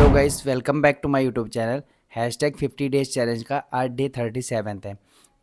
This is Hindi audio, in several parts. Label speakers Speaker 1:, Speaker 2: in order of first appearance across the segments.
Speaker 1: Hello guys, welcome back to my YouTube channel. Hashtag 50 days challenge का आज डे 37 है।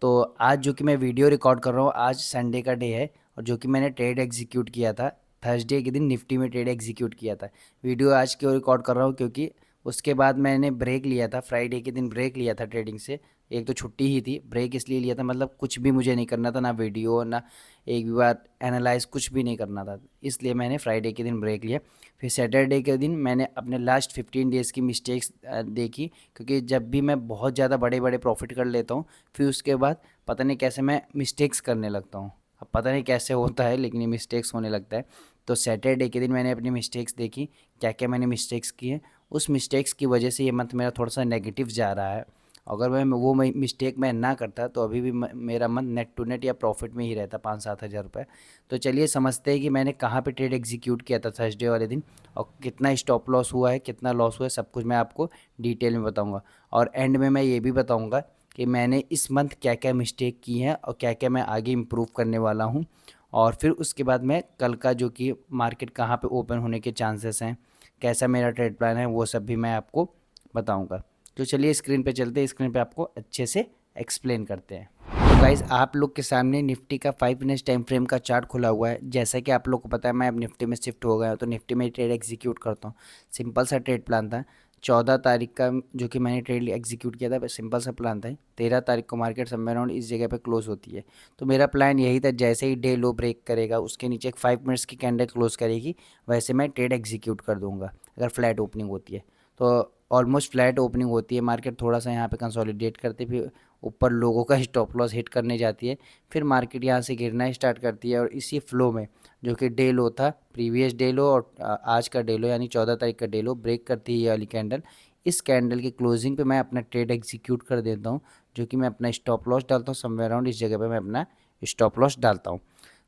Speaker 1: तो आज जो कि मैं वीडियो रिकॉर्ड कर रहा हूँ, आज संडे का डे है और जो कि मैंने ट्रेड एग्जीक्यूट किया था थर्सडे के दिन निफ्टी में ट्रेड एग्जीक्यूट किया था। वीडियो आज क्यों रिकॉर्ड कर रहा हूँ, क्योंकि उसके बाद मैंने ब्रेक लिया था, फ्राइडे के दिन ब्रेक लिया था ट्रेडिंग से। एक तो छुट्टी ही थी, ब्रेक इसलिए लिया था, मतलब कुछ भी मुझे नहीं करना था, ना वीडियो ना एक भी बार एनालाइज, कुछ भी नहीं करना था, इसलिए मैंने फ्राइडे के दिन ब्रेक लिया। फिर सैटरडे के दिन मैंने अपने लास्ट 15 डेज़ की मिस्टेक्स देखी, क्योंकि जब भी मैं बहुत ज़्यादा बड़े बड़े प्रॉफिट कर लेता हूँ, फिर उसके बाद पता नहीं कैसे मैं मिस्टेक्स करने लगता हूँ। अब पता नहीं कैसे होता है, लेकिन ये मिस्टेक्स होने लगता है। तो सैटरडे के दिन मैंने अपनी मिस्टेक्स देखी, क्या क्या मैंने मिस्टेक्स की हैं। उस मिस्टेक्स की वजह से ये मंथ मेरा थोड़ा सा नेगेटिव जा रहा है। अगर मैं मिस्टेक मैं ना करता तो अभी भी मेरा मंथ नेट टू नेट या प्रॉफिट में ही रहता, 5-7 हज़ार रुपये। तो चलिए समझते हैं कि मैंने कहाँ पे ट्रेड एग्जीक्यूट किया था थर्सडे वाले दिन, और कितना स्टॉप लॉस हुआ है, कितना लॉस हुआ है, सब कुछ मैं आपको डिटेल में बताऊंगा। और एंड में मैं ये भी बताऊंगा कि मैंने इस मंथ क्या क्या मिस्टेक की हैं और क्या क्या मैं आगे इम्प्रूव करने वाला हूँ। और फिर उसके बाद मैं कल का जो कि मार्केट कहाँ पे ओपन होने के चांसेस हैं, कैसा मेरा ट्रेड प्लान है, वो सब भी मैं आपको बताऊँगा। तो चलिए स्क्रीन पे चलते हैं, स्क्रीन पे आपको अच्छे से एक्सप्लेन करते हैं। तो गाइज़, आप लोग के सामने निफ्टी का 5 मिनट्स टाइम फ्रेम का चार्ट खुला हुआ है। जैसा कि आप लोग को पता है, मैं अब निफ्टी में शिफ्ट हो गया हूँ, तो निफ्टी में ट्रेड एग्जीक्यूट करता हूँ। सिंपल सा ट्रेड प्लान था 14 तारीख का, जो कि मैंने ट्रेड एग्जीक्यूट किया था। सिंपल सा प्लान था। 13 तारीख को मार्केट समवेयर अराउंड इस जगह पे क्लोज होती है। तो मेरा प्लान यही था, जैसे ही डे लो ब्रेक करेगा, उसके नीचे एक 5 मिनट्स की कैंडल क्लोज करेगी, वैसे मैं ट्रेड एग्जीक्यूट कर दूंगा। अगर फ्लैट ओपनिंग होती है तो ऑलमोस्ट फ्लैट ओपनिंग होती है, मार्केट थोड़ा सा यहाँ पे कंसोलिडेट करते, फिर ऊपर लोगों का स्टॉप लॉस हिट करने जाती है, फिर मार्केट यहाँ से गिरना स्टार्ट करती है। और इसी फ्लो में जो कि डे लो था, प्रीवियस डे लो और आज का डे लो यानी 14 तारीख का डे लो ब्रेक करती है ये वाली कैंडल। इस कैंडल की क्लोजिंग पे मैं अपना ट्रेड एग्जीक्यूट कर देता हूँ, जो कि मैं अपना स्टॉप लॉस डालता हूँ समवेयर अराउंड इस जगह पे, मैं अपना स्टॉप लॉस डालता हूँ।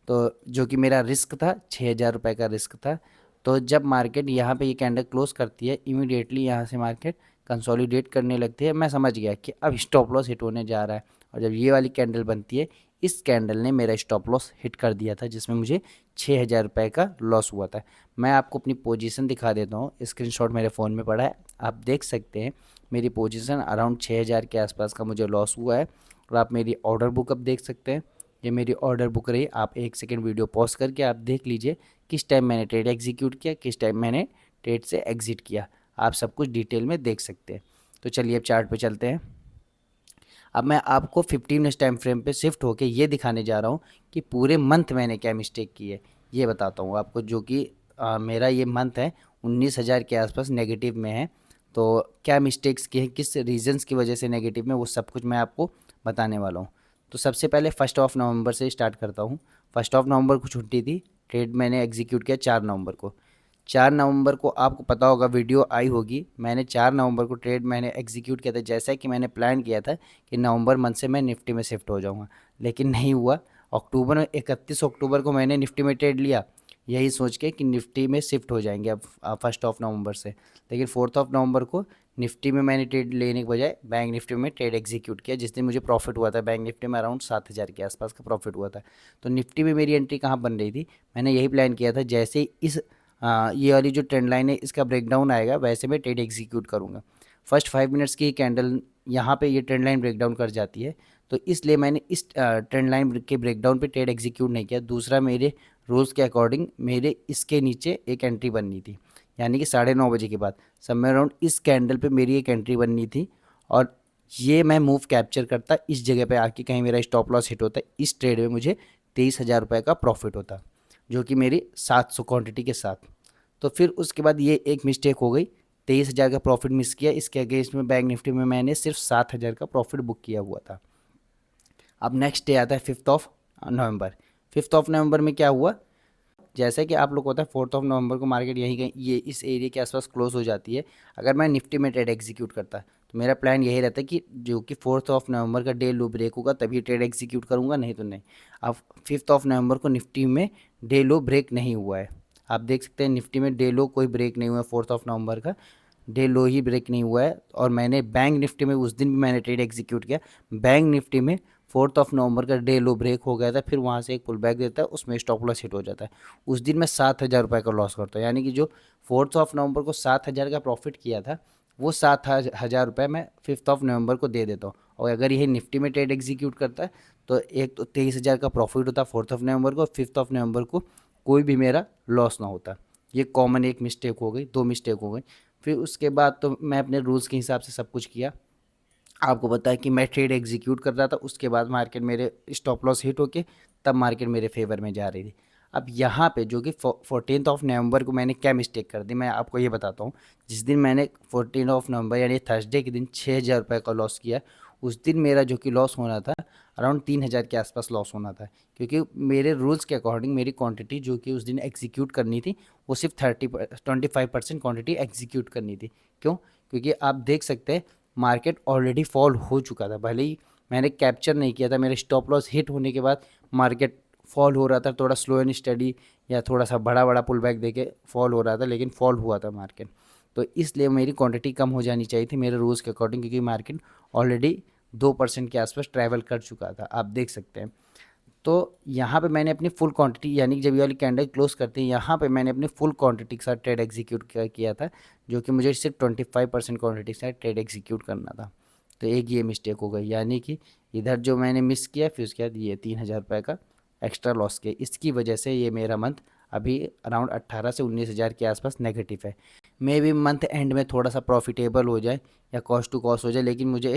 Speaker 1: तो जो कि मेरा रिस्क था 6,000 रुपये का रिस्क था। तो जब मार्केट यहाँ पे ये कैंडल क्लोज करती है, इमीडिएटली यहाँ से मार्केट कंसोलिडेट करने लगती है। मैं समझ गया कि अब स्टॉप लॉस हिट होने जा रहा है। और जब ये वाली कैंडल बनती है, इस कैंडल ने मेरा स्टॉप लॉस हिट कर दिया था, जिसमें मुझे 6,000 रुपये का लॉस हुआ था। मैं आपको अपनी पोजीशन दिखा देता हूँ, स्क्रीनशॉट मेरे फ़ोन में पड़ा है, आप देख सकते हैं। मेरी पोजीशन अराउंड 6,000 के आसपास का मुझे लॉस हुआ है। और आप मेरी ऑर्डर बुक अब देख सकते हैं, ये मेरी ऑर्डर बुक रही। आप 1 सेकेंड वीडियो पॉज करके आप देख लीजिए किस टाइम मैंने ट्रेड एग्जीक्यूट किया, किस टाइम मैंने ट्रेड से एग्जिट किया। आप सब कुछ डिटेल में देख सकते हैं। तो चलिए अब चार्ट पे चलते हैं। अब मैं आपको 15 मिनट टाइम फ्रेम पे शिफ्ट होके ये दिखाने जा रहा हूँ कि पूरे मंथ मैंने क्या मिस्टेक की है, ये बताता हूँ आपको। जो कि मेरा ये मंथ है 19,000 के आसपास नेगेटिव में है। तो क्या मिस्टेक्स की है, किस रीजंस की वजह से नेगेटिव में, वो सब कुछ मैं आपको बताने वाला हूँ। तो सबसे पहले 1 नवंबर से स्टार्ट करता हूँ। 1 नवंबर को छुट्टी थी, ट्रेड मैंने एग्जीक्यूट किया 4 नवंबर को। 4 नवंबर को आपको पता होगा, वीडियो आई होगी, मैंने 4 नवंबर को ट्रेड मैंने एग्जीक्यूट किया था, जैसा कि मैंने प्लान किया था कि नवंबर मंथ से मैं निफ्टी में शिफ्ट हो जाऊंगा। लेकिन नहीं हुआ। अक्टूबर में 31 अक्टूबर को मैंने निफ्टी में ट्रेड लिया, यही सोच के कि निफ्टी में शिफ्ट हो जाएंगे अब 1 नवंबर से। लेकिन 4 नवंबर को निफ्टी में मैंने ट्रेड लेने के बजाय बैंक निफ्टी में ट्रेड एग्जीक्यूट किया, जिस दिन मुझे प्रॉफिट हुआ था। बैंक निफ्टी में अराउंड 7,000 के आसपास का प्रॉफिट हुआ था। तो निफ्टी में मेरी एंट्री कहाँ बन रही थी, मैंने यही प्लान किया था, जैसे इस ये वाली जो ट्रेंड लाइन है इसका ब्रेकडाउन आएगा, वैसे मैं ट्रेड एग्जीक्यूट करूँगा। फर्स्ट 5 मिनट्स की कैंडल यहाँ पे ये ट्रेंड लाइन ब्रेकडाउन कर जाती है, तो इसलिए मैंने इस ट्रेंड लाइन के ब्रेकडाउन पे ट्रेड एग्जीक्यूट नहीं किया। दूसरा, मेरे रूल्स के अकॉर्डिंग मेरे इसके नीचे एक एंट्री बननी थी, यानी कि 9:30 बजे के बाद समवेयर अराउंड इस कैंडल पे मेरी एक एंट्री बननी थी। और ये मैं मूव कैप्चर करता, इस जगह पे आके कहीं मेरा स्टॉप लॉस हिट होता, इस ट्रेड में मुझे 23,000 रुपये का प्रॉफिट होता, जो कि मेरी 700 क्वांटिटी के साथ। तो फिर उसके बाद ये एक मिस्टेक हो गई, 23,000 का प्रॉफिट मिस किया। इसके अगेंस्ट में बैंक निफ्टी में मैंने सिर्फ 7,000 का प्रॉफिट बुक किया हुआ था। अब नेक्स्ट डे आता है 5 नवंबर। 5 नवंबर में क्या हुआ, जैसे कि आप लोग को पता है 4 नवंबर को मार्केट यहीं कहीं ये इस एरिया के आसपास क्लोज हो जाती है। अगर मैं निफ्टी में ट्रेड एग्जीक्यूट करता तो मेरा प्लान यही रहता है कि जो कि 4 नवंबर का डे लो ब्रेक होगा तभी ट्रेड एग्जीक्यूट करूंगा, नहीं तो नहीं। अब 5 नवंबर को निफ्टी में डे लो ब्रेक नहीं हुआ है, आप देख सकते हैं निफ्टी में डे लो कोई ब्रेक नहीं हुआ है। 4 नवंबर का डे लो ही ब्रेक नहीं हुआ है। और मैंने बैंक निफ्टी में उस दिन भी मैंने ट्रेड एग्जीक्यूट किया। बैंक निफ्टी में 4 नवंबर का डे लो ब्रेक हो गया था, फिर वहाँ से एक पुल बैक देता है, उसमें स्टॉप लॉस हिट हो जाता है। उस दिन मैं 7,000 रुपये का लॉस करता हूँ, यानी कि जो 4 नवंबर को 7,000 का प्रॉफिट किया था, वो 7,000 रुपये मैं 5 नवंबर को दे देता हूँ। और अगर यही निफ्टी में ट्रेड एग्जीक्यूट करता है तो एक तो 23,000 का प्रॉफिट होता 4 नवंबर को, 5 नवंबर को कोई भी मेरा लॉस ना होता। ये कॉमन एक मिस्टेक हो गई, 2 मिस्टेक हो गई। फिर उसके बाद तो मैं अपने रूल्स के हिसाब से सब कुछ किया। आपको पता है कि मैं ट्रेड एग्जीक्यूट कर रहा था, उसके बाद मार्केट मेरे स्टॉप लॉस हिट होके तब मार्केट मेरे फेवर में जा रही थी। अब यहाँ पे जो कि 14 नवंबर को मैंने क्या मिस्टेक कर दी, मैं आपको ये बताता हूँ। जिस दिन मैंने 14 नवंबर यानी थर्सडे के दिन 6,000 रुपये का लॉस किया, उस दिन मेरा जो कि लॉस होना था अराउंड 3,000 के आसपास लॉस होना था, क्योंकि मेरे रूल्स के अकॉर्डिंग मेरी क्वांटिटी जो कि उस दिन एग्जीक्यूट करनी थी वो सिर्फ 25% क्वांटिटी एग्जीक्यूट करनी थी। क्यों? क्योंकि आप देख सकते हैं मार्केट ऑलरेडी फॉल हो चुका था, भले ही मैंने कैप्चर नहीं किया था। मेरे स्टॉप लॉस हिट होने के बाद मार्केट फॉल हो रहा था, थोड़ा स्लो एंड स्टडी या थोड़ा सा बड़ा बड़ा पुल बैक देके फॉल हो रहा था, लेकिन फॉल हुआ था मार्केट। तो इसलिए मेरी क्वांटिटी कम हो जानी चाहिए थी मेरे रूल्स के अकॉर्डिंग, क्योंकि मार्केट ऑलरेडी 2% के आसपास ट्रैवल कर चुका था, आप देख सकते हैं। तो यहाँ पे मैंने अपनी फुल क्वांटिटी, यानी कि जब ये वाली कैंडल क्लोज करती है, यहाँ पे मैंने अपनी फुल क्वांटिटी के साथ ट्रेड एग्जीक्यूट किया था, जो कि मुझे सिर्फ 25% क्वांटिटी के साथ ट्रेड एग्जीक्यूट करना था। तो एक ये मिस्टेक हो गई, यानी कि इधर जो मैंने मिस किया, फिर उसके बाद ये 3,000 रुपये का एक्स्ट्रा लॉस किया। इसकी वजह से ये मेरा मंथ अभी अराउंड 18 से 19,000 के आसपास नेगेटिव है। मे भी मंथ एंड में थोड़ा सा प्रॉफिटेबल हो जाए या कॉस्ट टू कॉस्ट हो जाए, लेकिन मुझे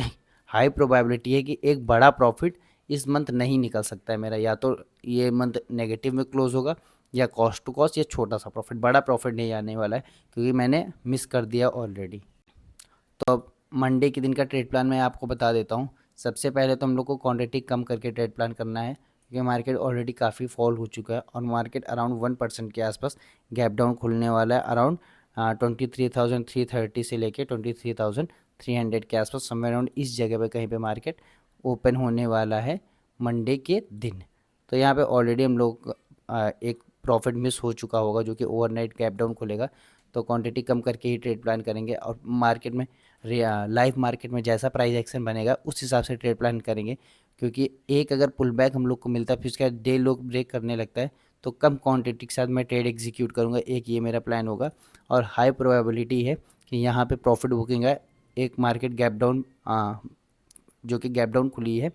Speaker 1: हाई प्रोबेबिलिटी है कि एक बड़ा प्रॉफिट इस मंथ नहीं निकल सकता है मेरा। या तो ये मंथ नेगेटिव में क्लोज होगा या कॉस्ट टू कॉस्ट या छोटा सा प्रॉफिट, बड़ा प्रॉफिट नहीं आने वाला है, क्योंकि मैंने मिस कर दिया ऑलरेडी। तो अब मंडे के दिन का ट्रेड प्लान मैं आपको बता देता हूँ। सबसे पहले तो हम लोग को क्वांटिटी कम करके ट्रेड प्लान करना है, क्योंकि मार्केट ऑलरेडी काफ़ी फॉल हो चुका है और मार्केट अराउंड 1% के आसपास गैप डाउन खुलने वाला है। अराउंड 23,330 से लेके 23,300 के आसपास समवेयर अराउंड इस जगह पे कहीं पे मार्केट ओपन होने वाला है मंडे के दिन। तो यहाँ पे ऑलरेडी हम लोग एक प्रॉफिट मिस हो चुका होगा, जो कि ओवरनाइट गैप डाउन खुलेगा। तो क्वांटिटी कम करके ही ट्रेड प्लान करेंगे और मार्केट में लाइव मार्केट में जैसा प्राइस एक्शन बनेगा उस हिसाब से ट्रेड प्लान करेंगे। क्योंकि एक अगर पुल बैक हम लोग को मिलता है, फिर उसके बाद डे लो ब्रेक करने लगता है, तो कम क्वांटिटी के साथ मैं ट्रेड एग्जीक्यूट करूँगा, एक ये मेरा प्लान होगा। और हाई प्रोबेबिलिटी है कि यहाँ पे प्रॉफिट बुकिंग है, एक मार्केट गैप डाउन जो कि गैप डाउन खुली है,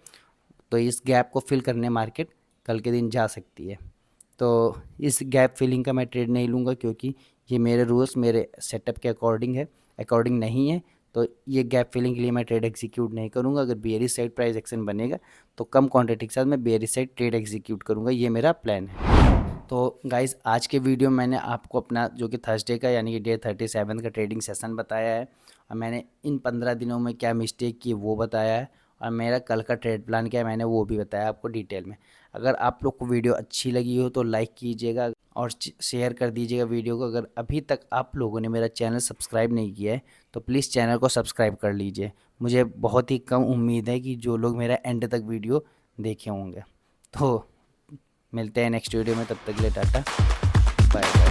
Speaker 1: तो इस गैप को फिल करने मार्केट कल के दिन जा सकती है। तो इस गैप फिलिंग का मैं ट्रेड नहीं लूँगा, क्योंकि ये मेरे रूल्स मेरे सेटअप के अकॉर्डिंग नहीं है। तो ये गैप फिलिंग के लिए मैं ट्रेड एग्जीक्यूट नहीं करूँगा। अगर बेयरिश साइड प्राइस एक्शन बनेगा तो कम क्वांटिटी के साथ मैं बेयरिश साइड ट्रेड एग्जीक्यूट करूँगा, ये मेरा प्लान है। तो गाइज़ आज के वीडियो में मैंने आपको अपना जो कि थर्सडे का यानी कि डे 37 का ट्रेडिंग सेशन बताया है, और मैंने इन 15 दिनों में क्या मिस्टेक की वो बताया है, और मेरा कल का ट्रेड प्लान क्या है मैंने वो भी बताया आपको डिटेल में। अगर आप लोग को वीडियो अच्छी लगी हो तो लाइक कीजिएगा और शेयर कर दीजिएगा वीडियो को। अगर अभी तक आप लोगों ने मेरा चैनल सब्सक्राइब नहीं किया है तो प्लीज़ चैनल को सब्सक्राइब कर लीजिए। मुझे बहुत ही कम उम्मीद है कि जो लोग मेरा एंड तक वीडियो देखे होंगे। तो मिलते हैं नेक्स्ट वीडियो में, तब तक के लिए टाटा बाय बाय।